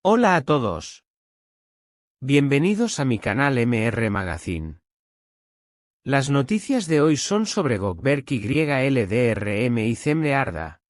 Hola a todos. Bienvenidos a mi canal MR Magazine. Las noticias de hoy son sobre Gökberk YLDRM y Cemre Arda.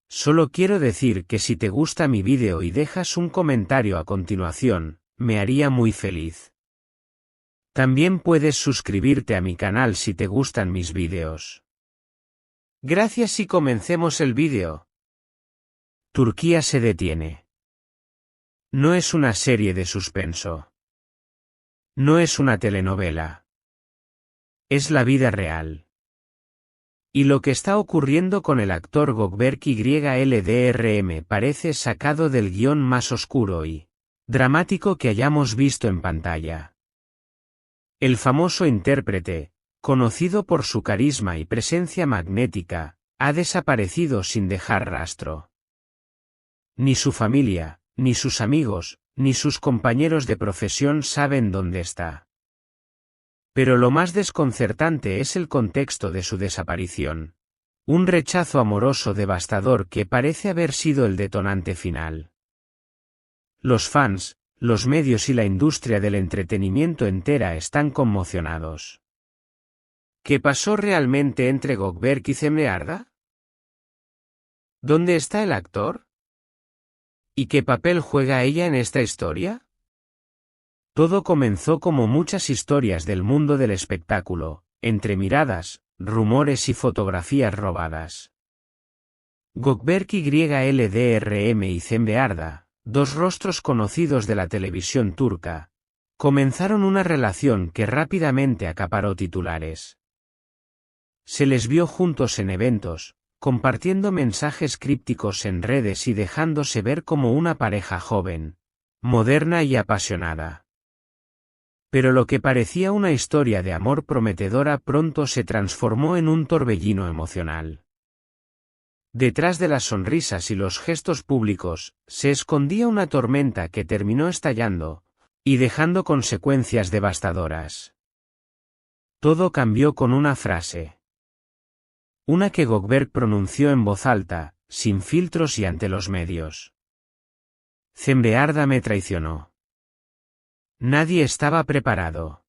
Solo quiero decir que si te gusta mi vídeo y dejas un comentario a continuación, me haría muy feliz. También puedes suscribirte a mi canal si te gustan mis vídeos. Gracias y comencemos el vídeo. Turquía se detiene. No es una serie de suspenso. No es una telenovela. Es la vida real. Y lo que está ocurriendo con el actor Gökberk YLDRM parece sacado del guión más oscuro y dramático que hayamos visto en pantalla. El famoso intérprete, conocido por su carisma y presencia magnética, ha desaparecido sin dejar rastro. Ni su familia, ni sus amigos, ni sus compañeros de profesión saben dónde está. Pero lo más desconcertante es el contexto de su desaparición. Un rechazo amoroso devastador que parece haber sido el detonante final. Los fans, los medios y la industria del entretenimiento entera están conmocionados. ¿Qué pasó realmente entre Gökberk y Cemre Arda? ¿Dónde está el actor? ¿Y qué papel juega ella en esta historia? Todo comenzó como muchas historias del mundo del espectáculo, entre miradas, rumores y fotografías robadas. Gökberk YLDRM y Cemre Arda, dos rostros conocidos de la televisión turca, comenzaron una relación que rápidamente acaparó titulares. Se les vio juntos en eventos, compartiendo mensajes crípticos en redes y dejándose ver como una pareja joven, moderna y apasionada. Pero lo que parecía una historia de amor prometedora pronto se transformó en un torbellino emocional. Detrás de las sonrisas y los gestos públicos, se escondía una tormenta que terminó estallando, y dejando consecuencias devastadoras. Todo cambió con una frase. Una que Gökberk pronunció en voz alta, sin filtros y ante los medios. Cemre Arda me traicionó. Nadie estaba preparado.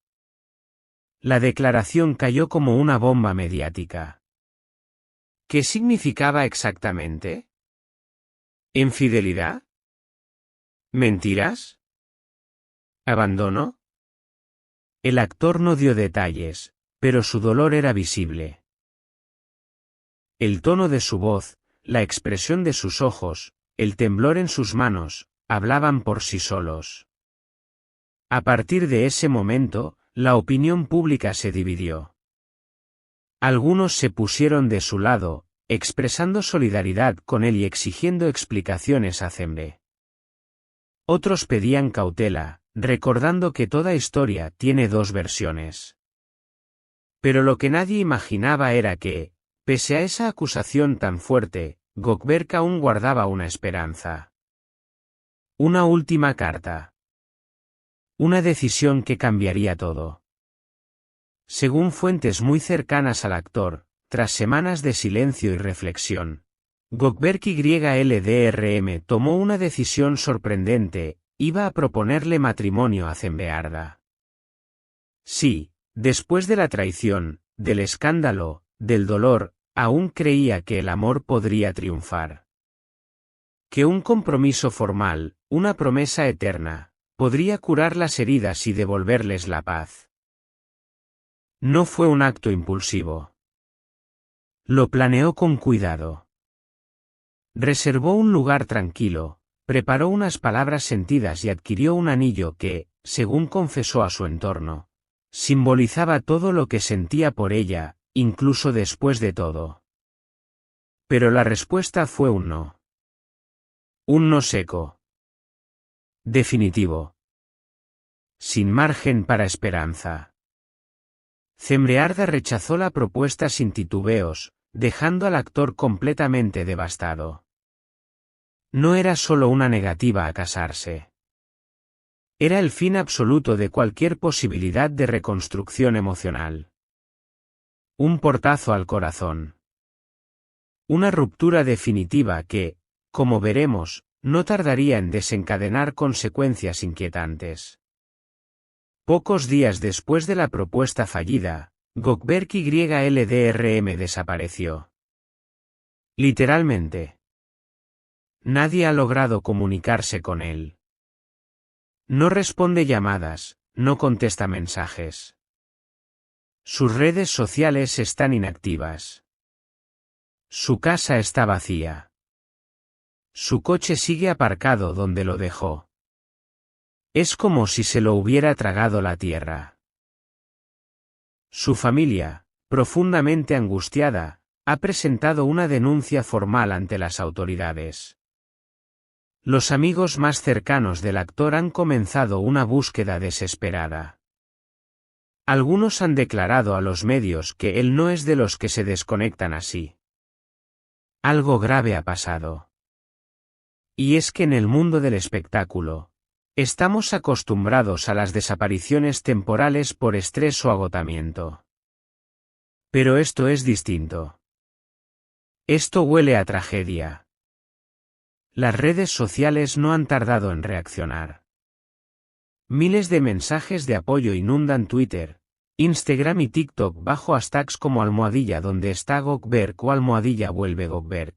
La declaración cayó como una bomba mediática. ¿Qué significaba exactamente? ¿Infidelidad? ¿Mentiras? ¿Abandono? El actor no dio detalles, pero su dolor era visible. El tono de su voz, la expresión de sus ojos, el temblor en sus manos, hablaban por sí solos. A partir de ese momento, la opinión pública se dividió. Algunos se pusieron de su lado, expresando solidaridad con él y exigiendo explicaciones a Cemre. Otros pedían cautela, recordando que toda historia tiene dos versiones. Pero lo que nadie imaginaba era que, pese a esa acusación tan fuerte, Gökberk aún guardaba una esperanza. Una última carta. Una decisión que cambiaría todo. Según fuentes muy cercanas al actor, tras semanas de silencio y reflexión, Gökberk YLDRM tomó una decisión sorprendente: iba a proponerle matrimonio a Cemre Arda. Sí, después de la traición, del escándalo, del dolor, aún creía que el amor podría triunfar. Que un compromiso formal, una promesa eterna, podría curar las heridas y devolverles la paz. No fue un acto impulsivo. Lo planeó con cuidado. Reservó un lugar tranquilo, preparó unas palabras sentidas y adquirió un anillo que, según confesó a su entorno, simbolizaba todo lo que sentía por ella, incluso después de todo. Pero la respuesta fue un no. Un no seco. Definitivo. Sin margen para esperanza. Cemre Arda rechazó la propuesta sin titubeos, dejando al actor completamente devastado. No era solo una negativa a casarse. Era el fin absoluto de cualquier posibilidad de reconstrucción emocional. Un portazo al corazón. Una ruptura definitiva que, como veremos, no tardaría en desencadenar consecuencias inquietantes. Pocos días después de la propuesta fallida, Gökberk YLDRM desapareció. Literalmente. Nadie ha logrado comunicarse con él. No responde llamadas, no contesta mensajes. Sus redes sociales están inactivas. Su casa está vacía. Su coche sigue aparcado donde lo dejó. Es como si se lo hubiera tragado la tierra. Su familia, profundamente angustiada, ha presentado una denuncia formal ante las autoridades. Los amigos más cercanos del actor han comenzado una búsqueda desesperada. Algunos han declarado a los medios que él no es de los que se desconectan así. Algo grave ha pasado. Y es que en el mundo del espectáculo, estamos acostumbrados a las desapariciones temporales por estrés o agotamiento. Pero esto es distinto. Esto huele a tragedia. Las redes sociales no han tardado en reaccionar. Miles de mensajes de apoyo inundan Twitter, Instagram y TikTok bajo hashtags como #donde está Gökberk o #vuelve Gökberk.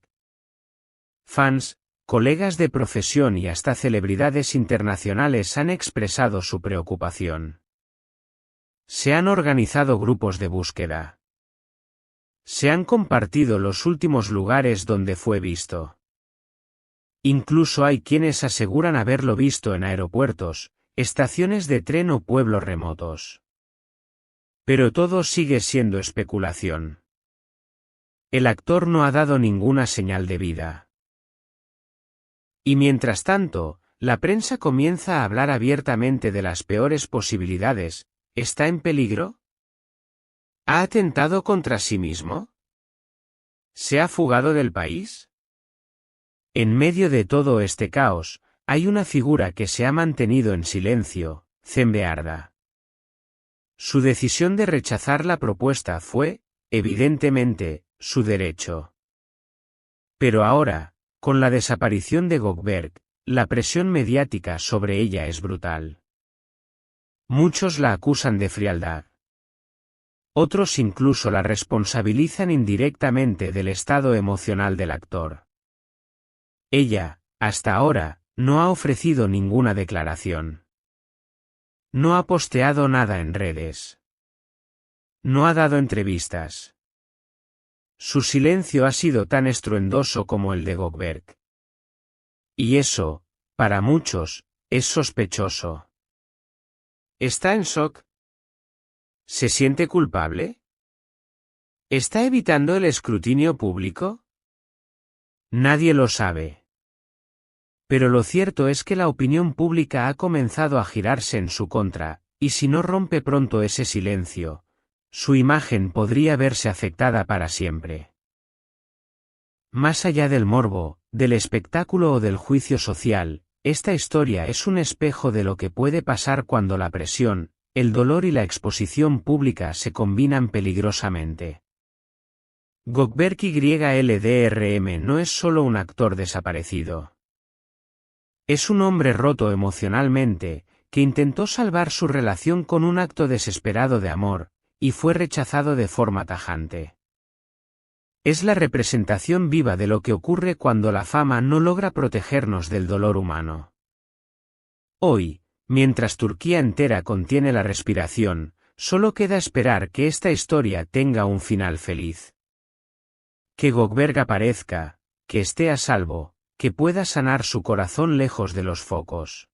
Fans, colegas de profesión y hasta celebridades internacionales han expresado su preocupación. Se han organizado grupos de búsqueda. Se han compartido los últimos lugares donde fue visto. Incluso hay quienes aseguran haberlo visto en aeropuertos, estaciones de tren o pueblos remotos. Pero todo sigue siendo especulación. El actor no ha dado ninguna señal de vida. Y mientras tanto, la prensa comienza a hablar abiertamente de las peores posibilidades. ¿Está en peligro? ¿Ha atentado contra sí mismo? ¿Se ha fugado del país? En medio de todo este caos, hay una figura que se ha mantenido en silencio, Cemre Arda. Su decisión de rechazar la propuesta fue, evidentemente, su derecho. Pero ahora, con la desaparición de Gökberk, la presión mediática sobre ella es brutal. Muchos la acusan de frialdad. Otros incluso la responsabilizan indirectamente del estado emocional del actor. Ella, hasta ahora, no ha ofrecido ninguna declaración. No ha posteado nada en redes. No ha dado entrevistas. Su silencio ha sido tan estruendoso como el de Gökberk. Y eso, para muchos, es sospechoso. ¿Está en shock? ¿Se siente culpable? ¿Está evitando el escrutinio público? Nadie lo sabe. Pero lo cierto es que la opinión pública ha comenzado a girarse en su contra, y si no rompe pronto ese silencio, su imagen podría verse afectada para siempre. Más allá del morbo, del espectáculo o del juicio social, esta historia es un espejo de lo que puede pasar cuando la presión, el dolor y la exposición pública se combinan peligrosamente. Gökberk YLDRM no es solo un actor desaparecido. Es un hombre roto emocionalmente, que intentó salvar su relación con un acto desesperado de amor, y fue rechazado de forma tajante. Es la representación viva de lo que ocurre cuando la fama no logra protegernos del dolor humano. Hoy, mientras Turquía entera contiene la respiración, solo queda esperar que esta historia tenga un final feliz. Que Gökberk aparezca, que esté a salvo, que pueda sanar su corazón lejos de los focos.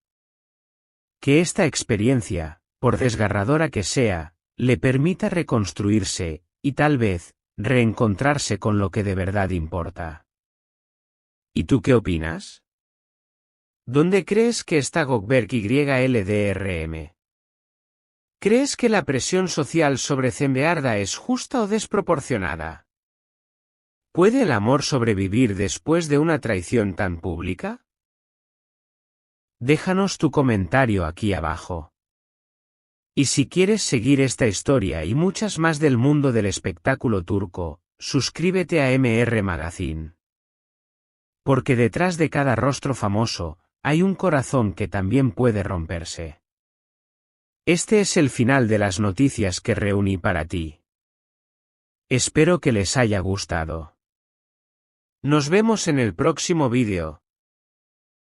Que esta experiencia, por desgarradora que sea, le permita reconstruirse, y tal vez, reencontrarse con lo que de verdad importa. ¿Y tú qué opinas? ¿Dónde crees que está Gökberk YLDRM? ¿Crees que la presión social sobre Cemre Arda es justa o desproporcionada? ¿Puede el amor sobrevivir después de una traición tan pública? Déjanos tu comentario aquí abajo. Y si quieres seguir esta historia y muchas más del mundo del espectáculo turco, suscríbete a MR Magazine. Porque detrás de cada rostro famoso, hay un corazón que también puede romperse. Este es el final de las noticias que reuní para ti. Espero que les haya gustado. Nos vemos en el próximo vídeo.